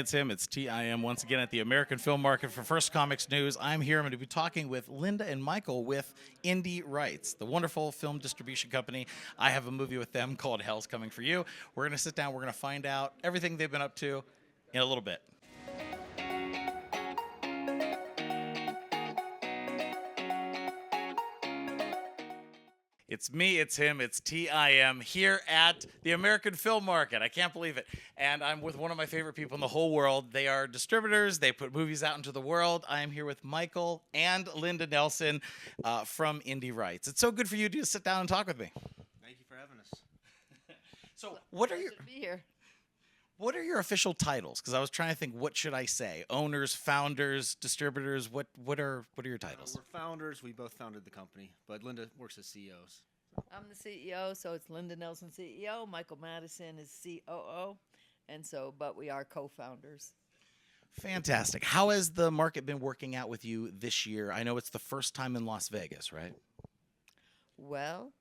it's him. It's TIM once again at the American Film Market for First Comics News. I'm here. I'm going to be talking with Linda and Michael with Indie Rights, the wonderful film distribution company. I have a movie with them called Hell's Coming for You. We're going to sit down. We're going to find out everything they've been up to in a little bit. It's me, it's him, it's TIM here at the American Film Market. I can't believe it. And I'm with one of my favorite people in the whole world. They are distributors. They put movies out into the world. I am here with Michael and Linda Nelson from Indie Rights. It's so good for you to sit down and talk with me. Thank you for having us. So what are your official titles? Because I was trying to think, what should I say? Owners, founders, distributors. What are your titles? We're founders. We both founded the company, but Linda works as CEOs. I'm the CEO, so it's Linda Nelson, CEO. Michael Madison is COO, but we are co-founders. Fantastic. How has the market been working out with you this year? I know it's the first time in Las Vegas, right? Well,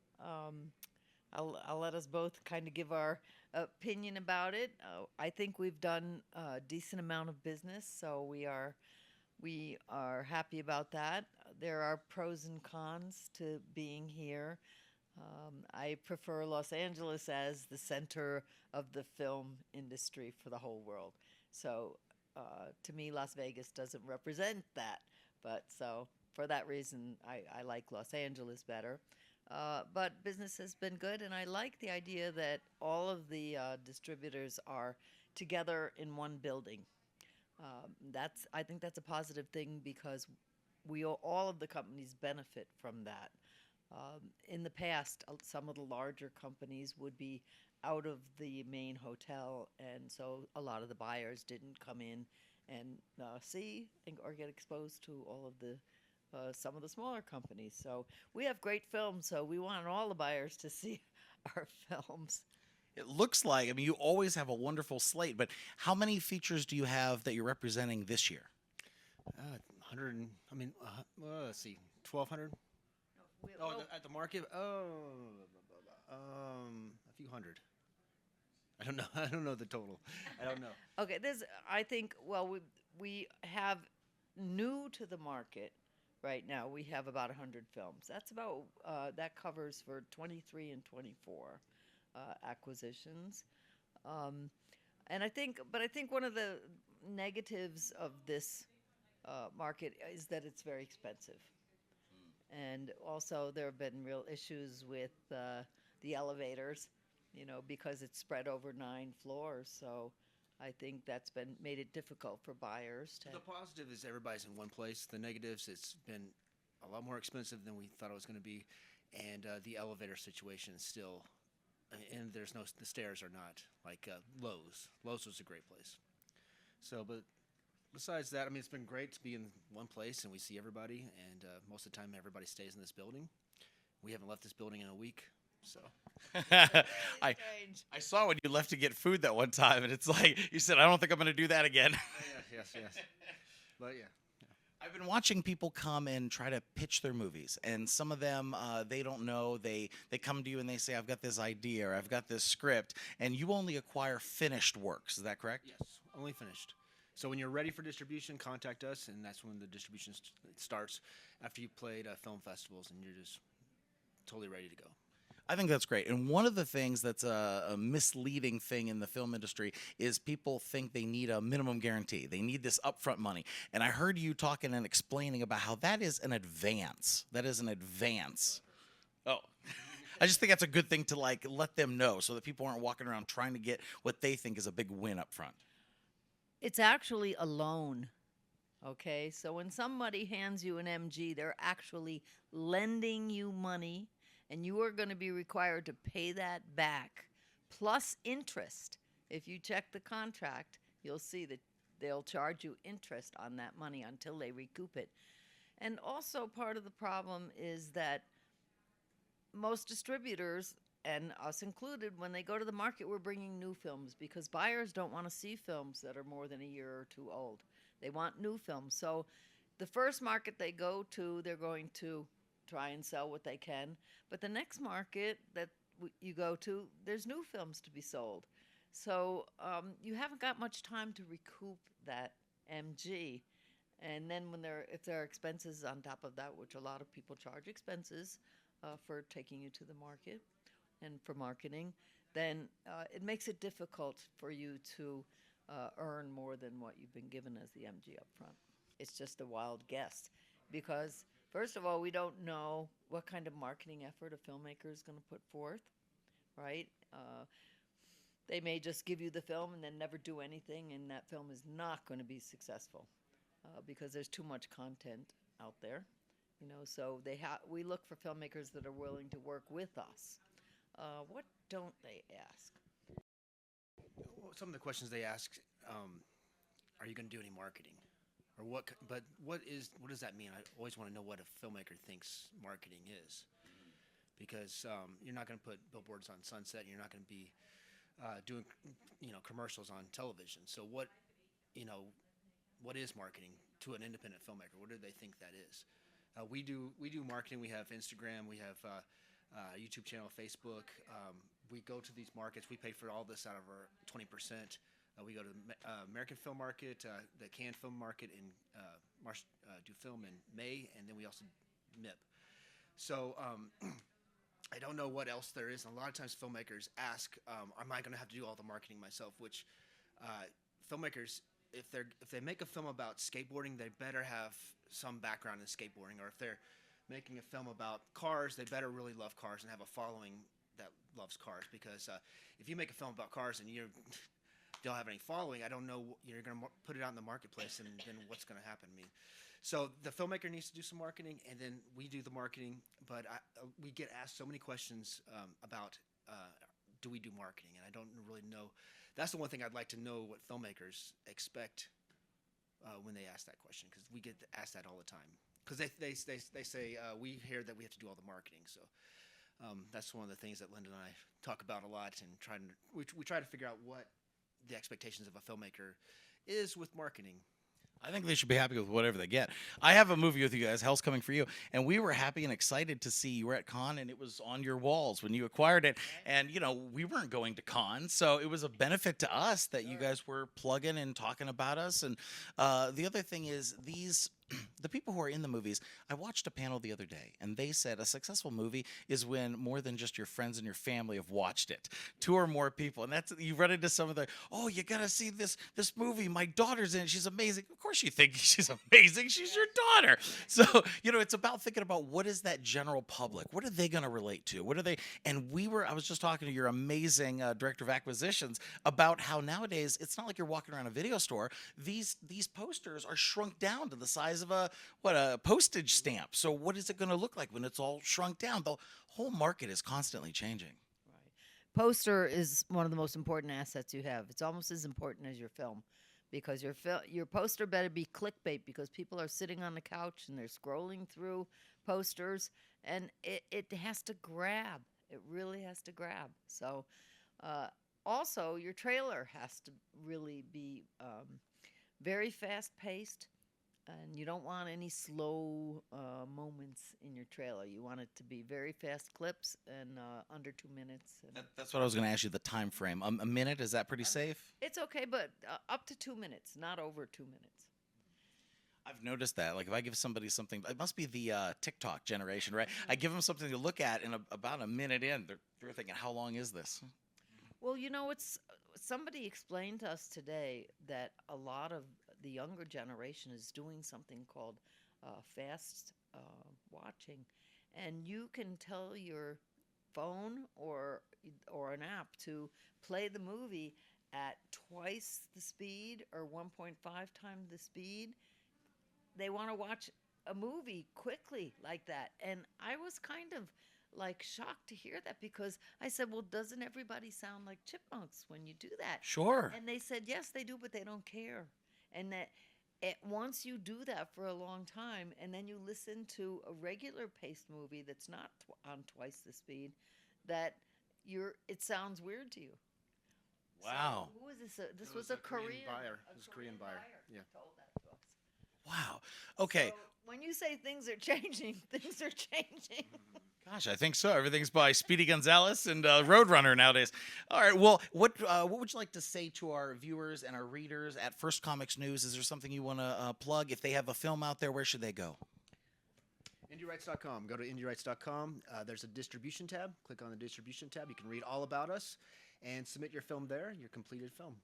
I'll let us both kind of give our opinion about it. I think we've done a decent amount of business, so we are happy about that. There are pros and cons to being here. I prefer Los Angeles as the center of the film industry for the whole world. So to me, Las Vegas doesn't represent that. But so for that reason, I like Los Angeles better. But business has been good, and I like the idea that all of the distributors are together in one building. I think that's a positive thing because all of the companies benefit from that. In the past, some of the larger companies would be out of the main hotel, and so a lot of the buyers didn't come in and see or get exposed to all of the some of the smaller companies. So we have great films, so we want all the buyers to see our films. It looks like, I mean, you always have a wonderful slate, but how many features do you have that you're representing this year? 100, let's see, 1,200? At the market? A few hundred. I don't know. I don't know the total. I don't know. Okay, we have new to the market right now. We have about 100 films. That's about that covers for 23 and 24 acquisitions. And I think one of the negatives of this market is that it's very expensive. And also there have been real issues with the elevators, because it's spread over 9 floors. So I think that's made it difficult for buyers. The positive is everybody's in one place. The negatives, it's been a lot more expensive than we thought it was going to be. And the elevator situation is still, and the stairs are not like Lowe's. Lowe's was a great place. So, but besides that, it's been great to be in one place and we see everybody, and most of the time everybody stays in this building. We haven't left this building in a week, so. I saw when you left to get food that one time, and it's like, you said, I don't think I'm going to do that again. Yes. But yeah. I've been watching people come and try to pitch their movies, and some of them, they don't know. They come to you and they say, I've got this idea or I've got this script, and you only acquire finished works. Is that correct? Yes, only finished. So when you're ready for distribution, contact us, and that's when the distribution starts after you've played film festivals and you're just totally ready to go. I think that's great. And one of the things that's a misleading thing in the film industry is people think they need a minimum guarantee. They need this upfront money. And I heard you talking and explaining about how that is an advance. That is an advance. Oh. I just think that's a good thing to let them know so that people aren't walking around trying to get what they think is a big win up front. It's actually a loan, okay? So when somebody hands you an MG, they're actually lending you money, and you are going to be required to pay that back, plus interest. If you check the contract, you'll see that they'll charge you interest on that money until they recoup it. And also part of the problem is that most distributors, and us included, when they go to the market, we're bringing new films because buyers don't want to see films that are more than a year or two old. They want new films. So the first market they go to, they're going to try and sell what they can. But the next market that you go to, there's new films to be sold. So you haven't got much time to recoup that MG. And then if there are expenses on top of that, which a lot of people charge expenses for taking you to the market and for marketing, then it makes it difficult for you to earn more than what you've been given as the MG up front. It's just a wild guess because, first of all, we don't know what kind of marketing effort a filmmaker is going to put forth, right? They may just give you the film and then never do anything, and that film is not going to be successful because there's too much content out there. So we look for filmmakers that are willing to work with us. What don't they ask? Well, some of the questions they ask, are you going to do any marketing? Or what? But what does that mean? I always want to know what a filmmaker thinks marketing is, because you're not going to put billboards on Sunset. And you're not going to be doing commercials on television. So what is marketing to an independent filmmaker? What do they think that is? We do marketing. We have Instagram. We have YouTube channel, Facebook. We go to these markets. We pay for all this out of our 20%. We go to the American Film Market, the Cannes Film Market in do film in May, and then we also MIP. So I don't know what else there is. And a lot of times filmmakers ask, am I going to have to do all the marketing myself? Which filmmakers, if they make a film about skateboarding, they better have some background in skateboarding. Or if they're making a film about cars, they better really love cars and have a following that loves cars. Because if you make a film about cars and you don't have any following, I don't know, you're going to put it out in the marketplace, and then what's going to happen? So the filmmaker needs to do some marketing, and then we do the marketing. But we get asked so many questions about do we do marketing, and I don't really know. That's the one thing I'd like to know, what filmmakers expect when they ask that question, because we get asked that all the time. Because they say we hear that we have to do all the marketing. So that's one of the things that Linda and I talk about a lot, and we try to figure out what the expectations of a filmmaker is with marketing. I think they should be happy with whatever they get. I have a movie with you guys, Hell's Coming for You, and we were happy and excited to see you were at Cannes, and it was on your walls when you acquired it. And, we weren't going to Cannes, so it was a benefit to us that you guys were plugging and talking about us. And the other thing is the people who are in the movies, I watched a panel the other day, and they said a successful movie is when more than just your friends and your family have watched it. 2 or more people. And that's, you run into some of the, oh, you got to see this movie. My daughter's in it. She's amazing. Of course you think she's amazing. She's your daughter. So, it's about thinking about what is that general public? What are they going to relate to? What are they? And I was just talking to your amazing director of acquisitions about how nowadays it's not like you're walking around a video store. These posters are shrunk down to the size of a postage stamp. So what is it going to look like when it's all shrunk down? The whole market is constantly changing. Right. Poster is one of the most important assets you have. It's almost as important as your film, because your poster better be clickbait, because people are sitting on the couch and they're scrolling through posters, and it has to grab. It really has to grab. So also your trailer has to really be very fast paced. And you don't want any slow moments in your trailer. You want it to be very fast clips and under 2 minutes. That's what I was going to ask you, the time frame. A minute, is that pretty safe? It's okay, but up to 2 minutes, not over 2 minutes. I've noticed that. Like if I give somebody something, it must be the TikTok generation, right? I give them something to look at, and about a minute in, they're thinking, how long is this? Well, somebody explained to us today that a lot of the younger generation is doing something called fast watching, and you can tell your phone or an app to play the movie at twice the speed or 1.5 times the speed. They want to watch a movie quickly like that, and I was kind of shocked to hear that, because I said, well, doesn't everybody sound like chipmunks when you do that? Sure. And they said, yes, they do, but they don't care. And that once you do that for a long time, and then you listen to a regular paced movie that's not on twice the speed, that it sounds weird to you. Wow. So, who is this? This was a Korean buyer. It was a Korean buyer. Yeah. Told that to us. Wow. Okay. So when you say things are changing, things are changing. Gosh, I think so. Everything's by Speedy Gonzalez and Roadrunner nowadays. All right. Well, what would you like to say to our viewers and our readers at First Comics News? Is there something you want to plug? If they have a film out there, where should they go? IndieRights.com. Go to IndieRights.com. There's a distribution tab. Click on the distribution tab. You can read all about us and submit your film there, your completed film.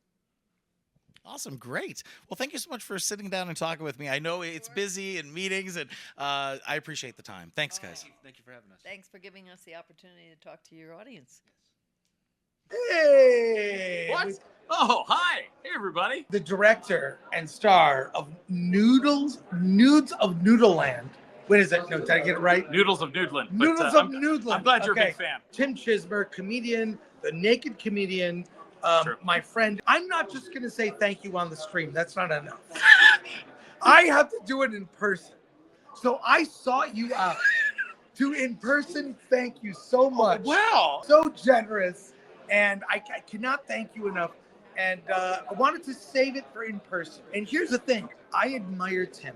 Awesome. Great. Well, thank you so much for sitting down and talking with me. I know it's busy and meetings, and I appreciate the time. Thanks, guys. Thank you for having us. Thanks for giving us the opportunity to talk to your audience. Hey! What? Oh, hi. Hey, everybody. The director and star of Nudes of Noodleland. What is it? No, did I get it right? Noodles of Noodland. Noodles of Noodland. I'm glad you're a Okay. big fan. Tim Chizmar, comedian, the naked comedian, Sure. my friend. I'm not just going to say thank you on the stream. That's not enough. I have to do it in person. So I sought you out to in person. Thank you so much. Wow. So generous. And I cannot thank you enough. And I wanted to save it for in person. And here's the thing. I admire Tim.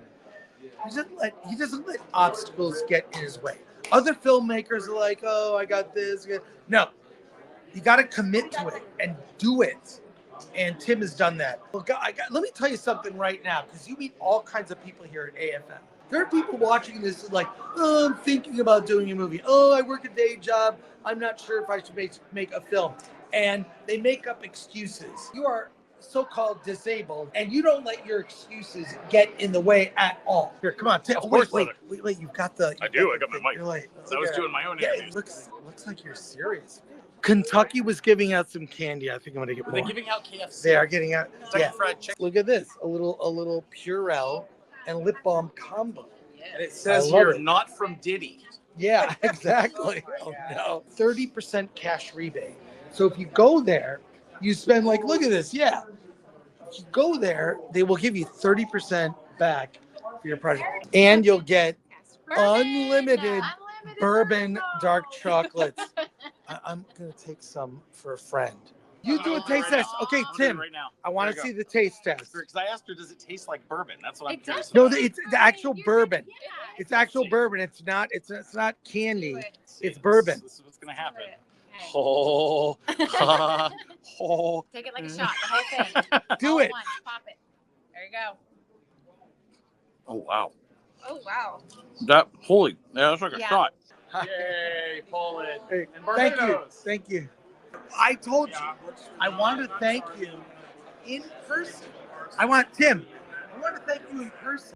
He doesn't let obstacles get in his way. Other filmmakers are like, oh, I got this. No, you got to commit to it and do it. And Tim has done that. Well, let me tell you something right now, because you meet all kinds of people here at AFM. There are people watching this like, oh, I'm thinking about doing a movie. Oh, I work a day job. I'm not sure if I should make a film. And they make up excuses. You are so-called disabled, and you don't let your excuses get in the way at all. Here, come on, Tim. Of course, Wait, you've got the. I do. I got my mic. You're late. I was doing my own Yeah, interview. it looks like you're serious. Kentucky was giving out some candy. I think I'm gonna get Are more. they giving out KFC? They are getting out. Kentucky Yeah. Fried Chicken. Look at this. A little Purell and lip balm combo. And it says I love here, it. not from Diddy. Yeah, exactly. Oh no. 30% cash rebate. So if you go there, you spend like, look at this. Yeah. If you go there, they will give you 30% back for your project. And you'll get unlimited bourbon dark chocolates. I'm going to take some for a friend. You do a taste test. Okay, I'm gonna do it Tim, right now. I want to There see you the taste test. Because I asked her, does it taste like bourbon? That's what I'm It curious does. No, about. it's the actual bourbon. It's actual bourbon. It's not candy. It's bourbon. This is what's going to happen. Oh, oh. Take it like a shot, the whole thing. Do All it. at once. Pop it. There you go. Oh, wow. Oh, wow. That's like a Yeah. shot. Yay, pull it. Hey, And thank you. Barbados. Thank you. I told you. I want to thank you in person. I want to thank you in person.